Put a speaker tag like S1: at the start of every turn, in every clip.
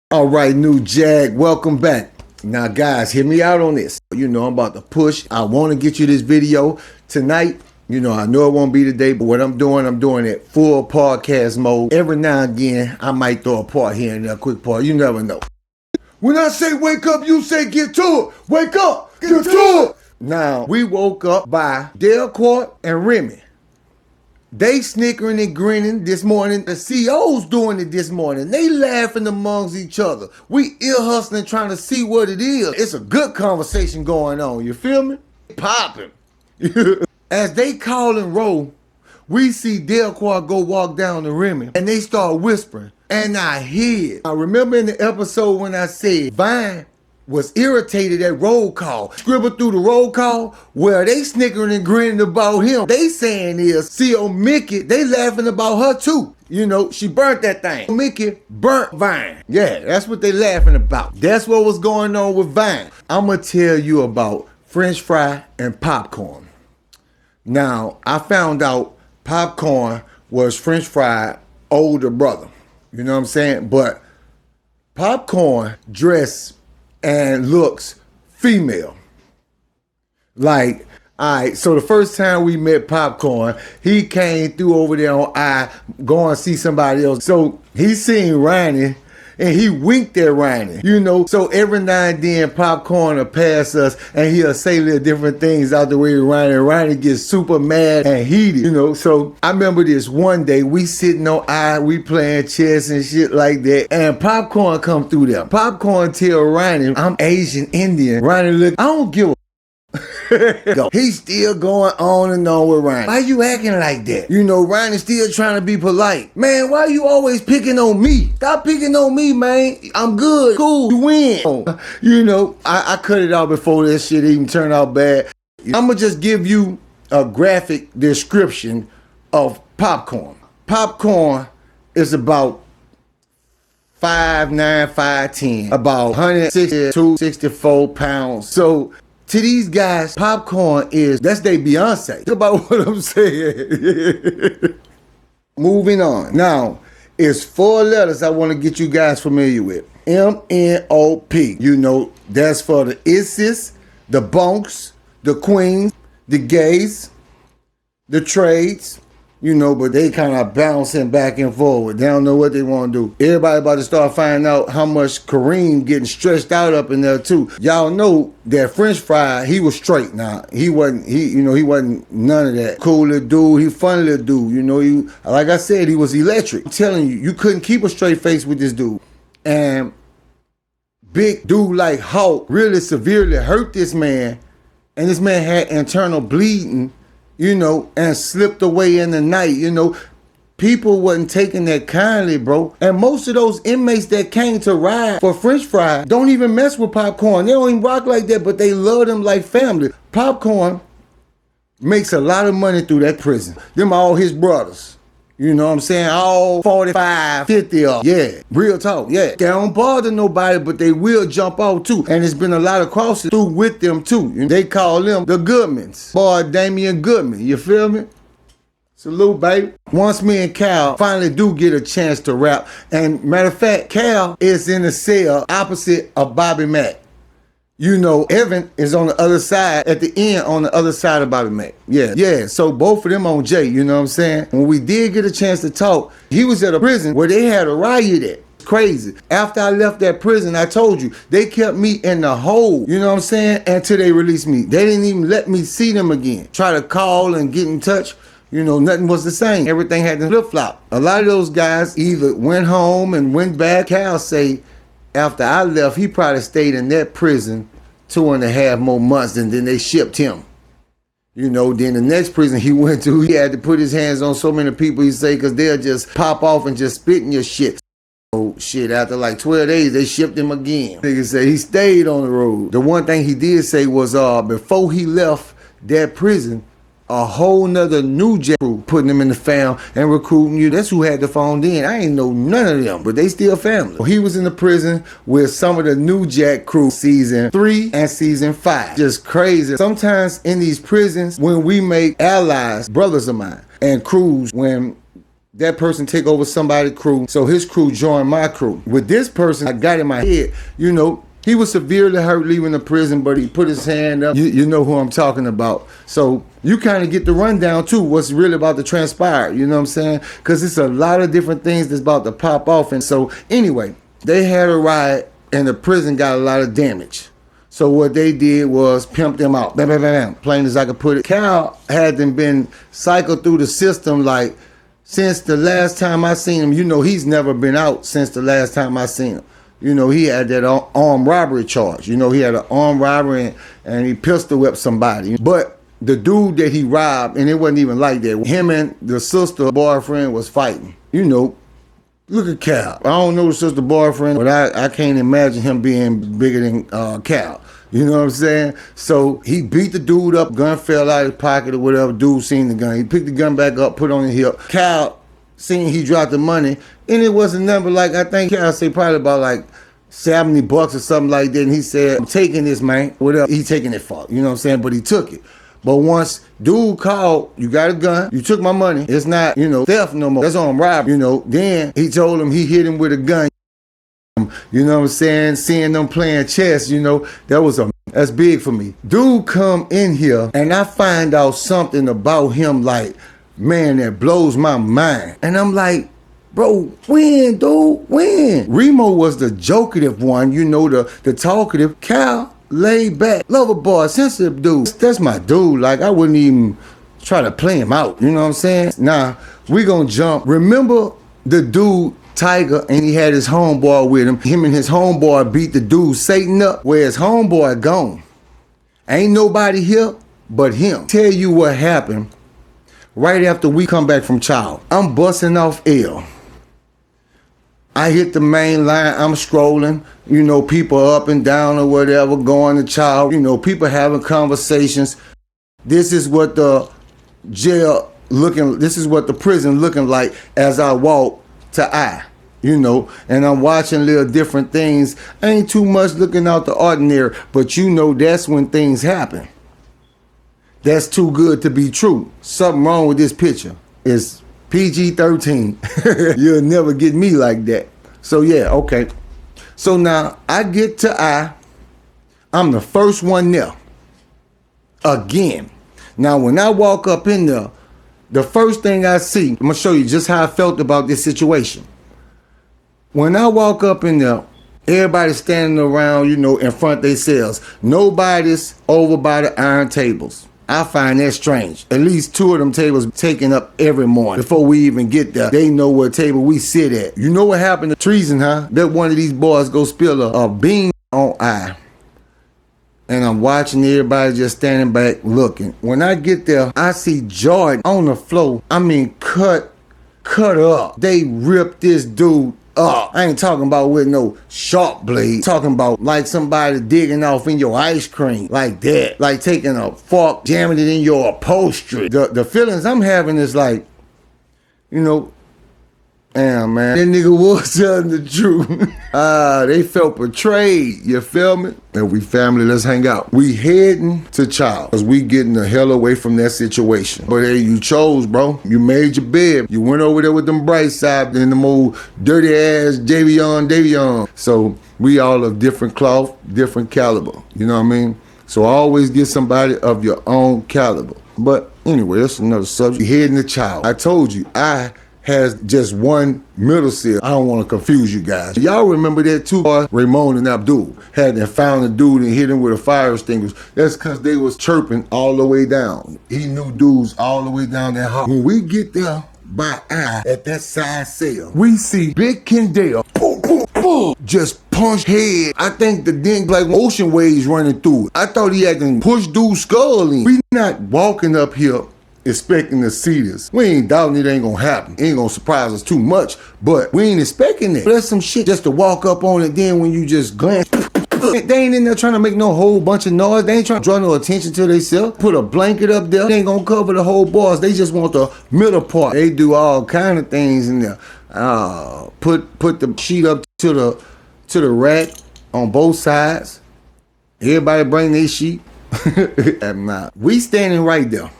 S1: All right, new Jag, welcome back. Now, guys, hear me out on this. You know, I'm about to push. I want to get you this video tonight. You know, I know it won't be today, but what I'm doing it full podcast mode. Every now and again, I might throw a part here and there, a quick part. You never know. When I say wake up, you say get to it. Wake up, get to it. Now, we woke up by Delcourt and Remy. They snickering and grinning this morning. The CEO's doing it this morning. They laughing amongst each other. We ear hustling trying to see what it is. It's a good conversation going on. You feel me? Popping. As they call and roll, we see Delcourt go walk down the Remy and they start whispering. And I hear it. I remember in the episode when I said Vine was irritated at roll call. Scribbled through the roll call where they snickering and grinning about him. They saying is, CEO Mickey, they laughing about her too. You know, she burnt that thing. Mickey burnt Vine. Yeah, that's what they laughing about. That's what was going on with Vine. I'm gonna tell you about French fry and popcorn. Now, I found out popcorn was French fry older brother. You know what I'm saying? But popcorn dress and looks female. Like, all right, so the first time we met Popcorn, he came through over there on I, go and see somebody else. So he seen Ronnie and he winked at Ronnie, you know. So every now and then Popcorn will pass us and he'll say little different things out the way to Ronnie. And Ronnie gets super mad and heated, you know. So I remember this one day, we sitting on I, we playing chess and shit like that. And Popcorn come through there. Popcorn tell Ronnie, I'm Asian Indian. Ronnie look, I don't give a he's still going on and on with Ronnie. Why you acting like that? You know, Ronnie's still trying to be polite. Man, why you always picking on me? Stop picking on me, man. I'm good. Cool. You win. You know, I cut it out before this shit even turned out bad. I'm going to just give you a graphic description of Popcorn. Popcorn is about 5'9", 5'10", about 162, 64 pounds. So to these guys, Popcorn is, that's their Beyonce. Think about what I'm saying. Moving on. Now, it's 4 letters I want to get you guys familiar with. M-N-O-P. You know, that's for the Isses, the Bunks, the Queens, the Gays, the Trades. You know, but they kind of bouncing back and forward. They don't know what they want to do. Everybody about to start finding out how much Kareem getting stretched out up in there too. Y'all know that French fry, he was straight. Now he wasn't none of that. Cool little dude, he funny little dude. You know, he, like I said, he was electric. I'm telling you, you couldn't keep a straight face with this dude. And big dude like Hulk really severely hurt this man, and this man had internal bleeding, you know, and slipped away in the night. You know, people wasn't taking that kindly, bro. And most of those inmates that came to ride for French fry don't even mess with Popcorn. They don't even rock like that, but they love them like family. Popcorn makes a lot of money through that prison. Them all his brothers. You know what I'm saying? All 45, 50 of them. Yeah, real talk, yeah. They don't bother nobody, but they will jump out too. And there's been a lot of crosses through with them too. And they call them the Goodmans. Boy, Damian Goodman, you feel me? Salute, baby. Once me and Cal finally do get a chance to rap, and matter of fact, Cal is in the cell opposite of Bobby Mack. You know, Evan is on the other side, at the end on the other side of Bobby Mack. Yeah. So both of them on J, you know what I'm saying? When we did get a chance to talk, he was at a prison where they had a riot at. Crazy. After I left that prison, I told you, they kept me in the hole, you know what I'm saying? Until they released me. They didn't even let me see them again. Try to call and get in touch. You know, nothing was the same. Everything had to flip-flop. A lot of those guys either went home and went back. Cal say, after I left, he probably stayed in that prison 2.5 more months, and then they shipped him. You know, then the next prison he went to, he had to put his hands on so many people, he say, because they'll just pop off and just spit in your shit. Oh, shit, after like 12 days, they shipped him again. Nigga say he stayed on the road. The one thing he did say was, before he left that prison, a whole nother new Jack crew putting them in the fam and recruiting you. That's who had the phone then. I ain't know none of them, but they still family. He was in the prison with some of the new Jack crew season 3 and season 5. Just crazy. Sometimes in these prisons, when we make allies, brothers of mine, and crews, when That person take over somebody's crew, so his crew joined my crew. With this person, I got in my head, you know, he was severely hurt leaving the prison, but he put his hand up. You know who I'm talking about. So you kind of get the rundown too, what's really about to transpire, you know what I'm saying? Because it's a lot of different things that's about to pop off. And so anyway, they had a riot and the prison got a lot of damage. So what they did was pimp them out. Bam, bam, bam, bam. Plain as I could put it. Cal hadn't been cycled through the system like since the last time I seen him. You know, he's never been out since the last time I seen him. You know, he had that armed robbery charge. You know, he had an armed robbery and he pistol whipped somebody. But the dude that he robbed, and it wasn't even like that. Him and the sister boyfriend was fighting. You know, look at Cal. I don't know the sister boyfriend, but I can't imagine him being bigger than Cal. You know what I'm saying? So he beat the dude up, gun fell out of his pocket or whatever. Dude seen the gun. He picked the gun back up, put it on his hip. Cal seen he dropped the money, and it was a number like, I think Cal say probably about like $70 or something like that. And he said, I'm taking this, man. Whatever. He taking it for, you know what I'm saying? But he took it. But once dude called, you got a gun, you took my money. It's not, you know, theft no more. That's armed robbery, you know. Then he told him he hit him with a gun. You know what I'm saying? Seeing them playing chess, you know, that's big for me. Dude come in here and I find out something about him like, man, that blows my mind. And I'm like, bro, when, dude? When? Remo was the jokative one, you know, the talkative. Cal, laid back, lover boy, sensitive dude. That's my dude. Like, I wouldn't even try to play him out. You know what I'm saying? Nah, we gonna jump. Remember the dude, Tiger, and he had his homeboy with him. Him and his homeboy beat the dude Satan up, where his homeboy gone. Ain't nobody here but him. Tell you what happened right after we come back from child. I'm busting off L. I hit the main line, I'm scrolling, you know, people up and down or whatever, going to child, you know, people having conversations. This is what the jail looking, this is what the prison looking like as I walk to I, you know, and I'm watching little different things. Ain't too much looking out the ordinary, but you know that's when things happen. That's too good to be true. Something wrong with this picture. It's PG-13. You'll never get me like that. So yeah, okay. So now I get to I. I'm the first one there. Again. Now when I walk up in there, the first thing I see, I'm gonna show you just how I felt about this situation. When I walk up in there, everybody's standing around, you know, in front of their cells. Nobody's over by the iron tables. I find that strange. At least 2 of them tables taken up every morning. Before we even get there, they know what table we sit at. You know what happened to treason, huh? That one of these boys go spill a bean on I. And I'm watching everybody just standing back looking. When I get there, I see Jordan on the floor. I mean, cut up. They ripped this dude up. I ain't talking about with no sharp blade. Talking about like somebody digging off in your ice cream. Like that. Like taking a fork, jamming it in your upholstery. The feelings I'm having is like, you know, damn, man, that nigga was telling the truth. They felt betrayed, you feel me? And we family, let's hang out. We heading to child, because we getting the hell away from that situation. But hey, you chose, bro. You made your bed. You went over there with them bright side and them old dirty ass Davion. So we all of different cloth, different caliber. You know what I mean? So always get somebody of your own caliber. But anyway, that's another subject. We heading to child. I told you, I has just one middle cell. I don't want to confuse you guys. Y'all remember that too? Ramon and Abdul had found a dude and hit him with a fire extinguisher. That's because they was chirping all the way down. He knew dudes all the way down that hall. When we get there by I at that side cell, we see Big Kendall boom, boom, boom, just punch head. I think the ding like ocean waves running through it. I thought he had to push dude's skull in. We not walking up here expecting to see this. We ain't doubting it ain't gonna happen. It ain't gonna surprise us too much, but we ain't expecting it. That's some shit just to walk up on it, then when you just glance, they ain't in there trying to make no whole bunch of noise. They ain't trying to draw no attention to themselves. Put a blanket up there. They ain't gonna cover the whole bars. They just want the middle part. They do all kind of things in there. Put the sheet up to the rack on both sides. Everybody bring their sheet. We standing right there.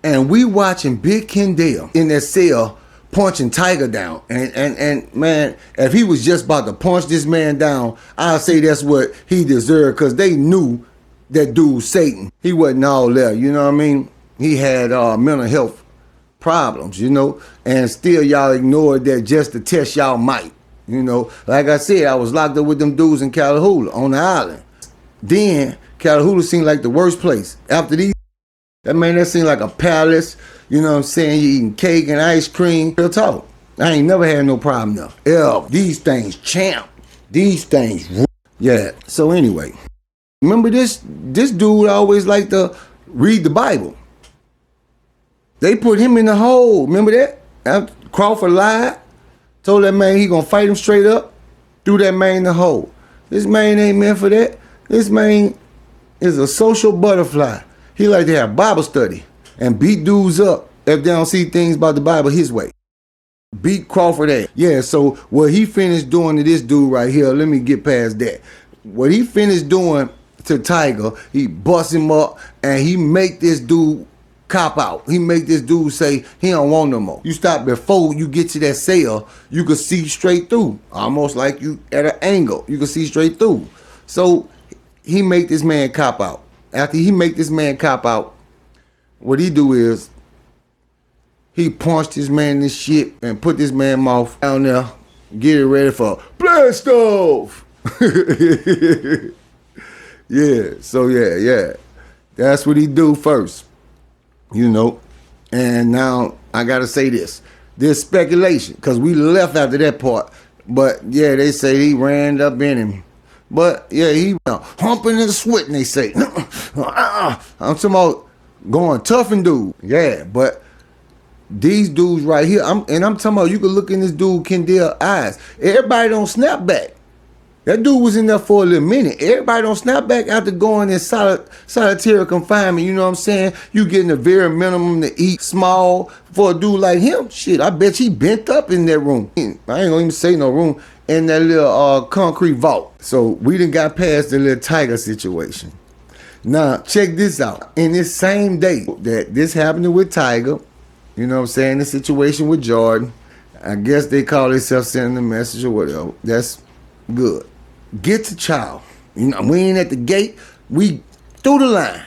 S1: And we watching Big Kendall in that cell punching Tiger down. And man, if he was just about to punch this man down, I'll say that's what he deserved, because they knew that dude Satan. He wasn't all there, you know what I mean? He had mental health problems, you know, and still y'all ignored that just to test y'all might. You know, like I said, I was locked up with them dudes in Callahoola on the island. Then Callahoola seemed like the worst place. After these, that seemed like a palace. You know what I'm saying? You eating cake and ice cream. Real talk. I ain't never had no problem though. Yeah, these things champ. These things. Yeah. So anyway, remember this dude always liked to read the Bible. They put him in the hole. Remember that? After Crawford lied. Told that man he gonna fight him straight up. Threw that man in the hole. This man ain't meant for that. This man is a social butterfly. He like to have Bible study and beat dudes up if they don't see things about the Bible his way. Beat Crawford at. Yeah, so what he finished doing to this dude right here, let me get past that. What he finished doing to Tiger, he bust him up and he make this dude cop out. He make this dude say he don't want no more. You stop before you get to that cell, you can see straight through. Almost like you at an angle. You can see straight through. So he make this man cop out. After he make this man cop out, what he do is he punched this man in this shit and put this man mouth down there, get it ready for blast off. Yeah, so yeah. That's what he do first. You know, and now I gotta say this. There's speculation, because we left after that part. But yeah, they say he ran up in him. But yeah, he humping and sweating, they say. I'm talking about going tough and dude. Yeah, but these dudes right here, I'm talking about, you can look in this dude Kendall eyes. Everybody don't snap back. That dude was in there for a little minute. Everybody don't snap back after going in solitary confinement. You know what I'm saying? You getting the very minimum to eat small for a dude like him. Shit, I bet he bent up in that room. I ain't gonna even say no room. In that little concrete vault. So we done got past the little Tiger situation. Now, check this out. In this same day that this happened with Tiger, you know what I'm saying, the situation with Jordan, I guess they call themselves sending a message or whatever. That's good. Get to child. You know, we ain't at the gate. We through the line.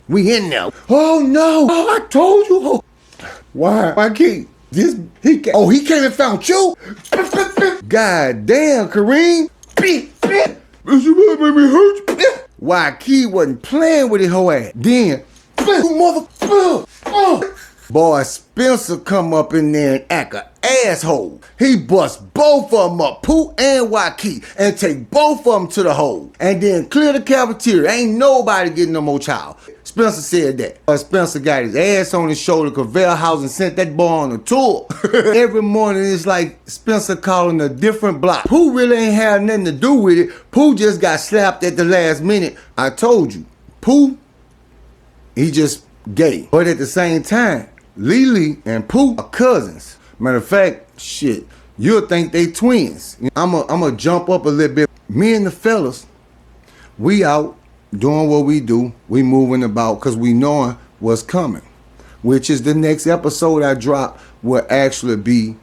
S1: We in there. Oh no! Oh, I told you. Oh. Why can't this? He came and found you. God damn, Kareem. This made me hurt you. Why Key wasn't playing with his whole ass. Then, boy, Spencer come up in there and act a asshole. He bust both of them up, Pooh and Waukee, and take both of them to the hole. And then clear the cafeteria. Ain't nobody getting no more child. Spencer said that. Spencer got his ass on his shoulder, Cavell House, and sent that boy on a tour. Every morning it's like Spencer calling a different block. Pooh really ain't had nothing to do with it. Pooh just got slapped at the last minute. I told you. Pooh, he just gay. But at the same time, Lily and Pooh are cousins. Matter of fact, shit, you'll think they twins. I'm a jump up a little bit. Me and the fellas, we out doing what we do. We moving about because we knowing what's coming, which is the next episode I drop will actually be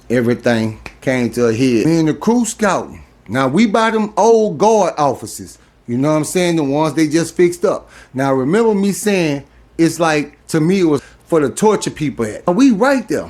S1: everything came to a head. Me and the crew scouting. Now we buy them old guard offices. You know what I'm saying? The ones they just fixed up. Now remember me saying it's like, to me it was for the torture people at. We right there.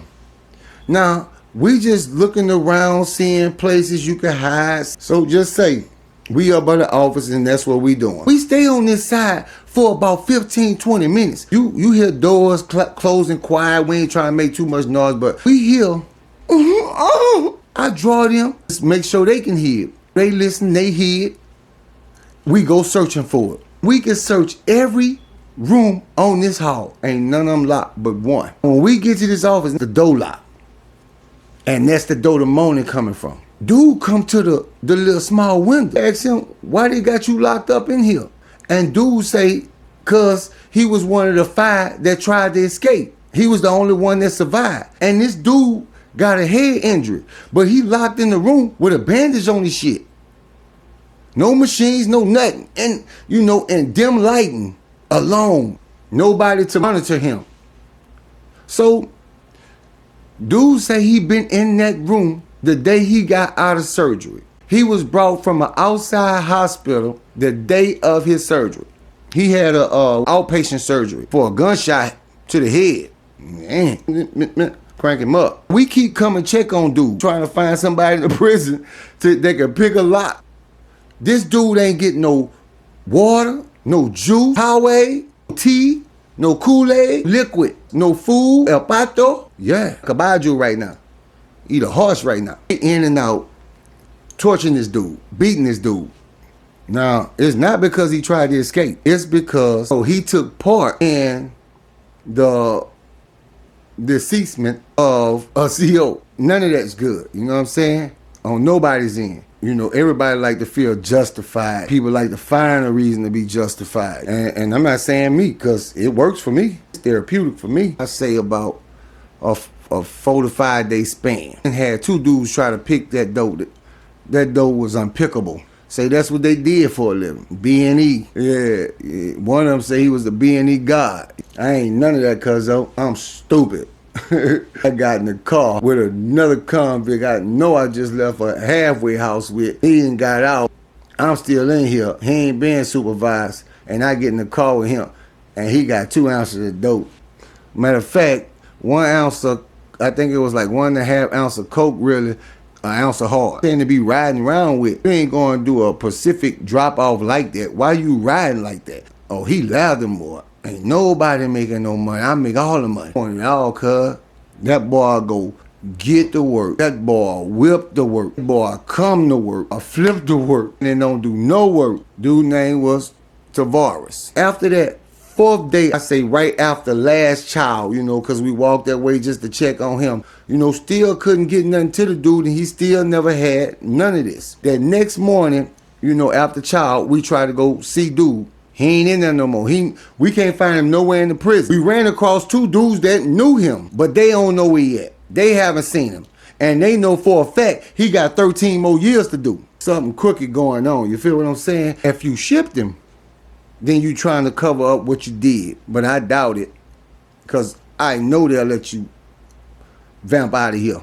S1: Now, we just looking around, seeing places you can hide. So just say, we up by the office and that's what we doing. We stay on this side for about 15, 20 minutes. You hear doors closing quiet. We ain't trying to make too much noise, but we hear, I draw them. Just make sure they can hear. They listen, they hear it. We go searching for it. We can search every room on this hall. Ain't none of them locked but one. When we get to this office, the door locked. And that's the door the moaning coming from. Dude come to the little small window. Ask him, why they got you locked up in here? And dude say, cause he was one of the 5 that tried to escape. He was the only one that survived. And this dude got a head injury, but he locked in the room with a bandage on his shit. No machines, no nothing. And, you know, and dim lighting alone. Nobody to monitor him. So, Dude say he been in that room the day he got out of surgery. He was brought from an outside hospital the day of his surgery. He had a outpatient surgery for a gunshot to the head. Man, crank him up. We keep coming check on dude, trying to find somebody in the prison that can pick a lock. This dude ain't getting no water, no juice, Powerade, tea, no Kool-Aid, liquid, no food, El Pato. Yeah, Caballo right now. Eat a horse right now. In and out, torturing this dude, beating this dude. Now, it's not because he tried to escape. It's because he took part in the deceasement of a CO. None of that's good. You know what I'm saying? On nobody's end. You know, everybody like to feel justified. People like to find a reason to be justified. And I'm not saying me, because it works for me. It's therapeutic for me. I say about a 4 to 5 day span. And had 2 dudes try to pick that dough. That dough was unpickable. Say that's what they did for a living. B&E. Yeah. One of them say he was the B&E god. I ain't none of that, cuzzo. I'm stupid. I got in the car with another convict I know I just left a halfway house with. He ain't got out. I'm still in here. He ain't been supervised. And I get in the car with him. And he got 2 ounces of dope. Matter of fact, 1 ounce of, I think it was like 1.5 ounce of coke, really, an ounce of hard. Thing to be riding around with. You ain't going to do a Pacific drop off like that. Why you riding like that? Oh, he louder more. Ain't nobody making no money. I make all the money. On y'all, cuz. That boy go get to work. That boy whip the work. That boy come to work. Or flip to work. And then don't do no work. Dude's name was Tavares. After that, 4th day, I say right after last child, you know, because we walked that way just to check on him. You know, still couldn't get nothing to the dude, and he still never had none of this. That next morning, you know, after child, we tried to go see dude. He ain't in there no more. We can't find him nowhere in the prison. We ran across 2 dudes that knew him, but they don't know where he at. They haven't seen him. And they know for a fact he got 13 more years to do. Something crooked going on. You feel what I'm saying? If you shipped him, then you trying to cover up what you did. But I doubt it, because I know they'll let you vamp out of here.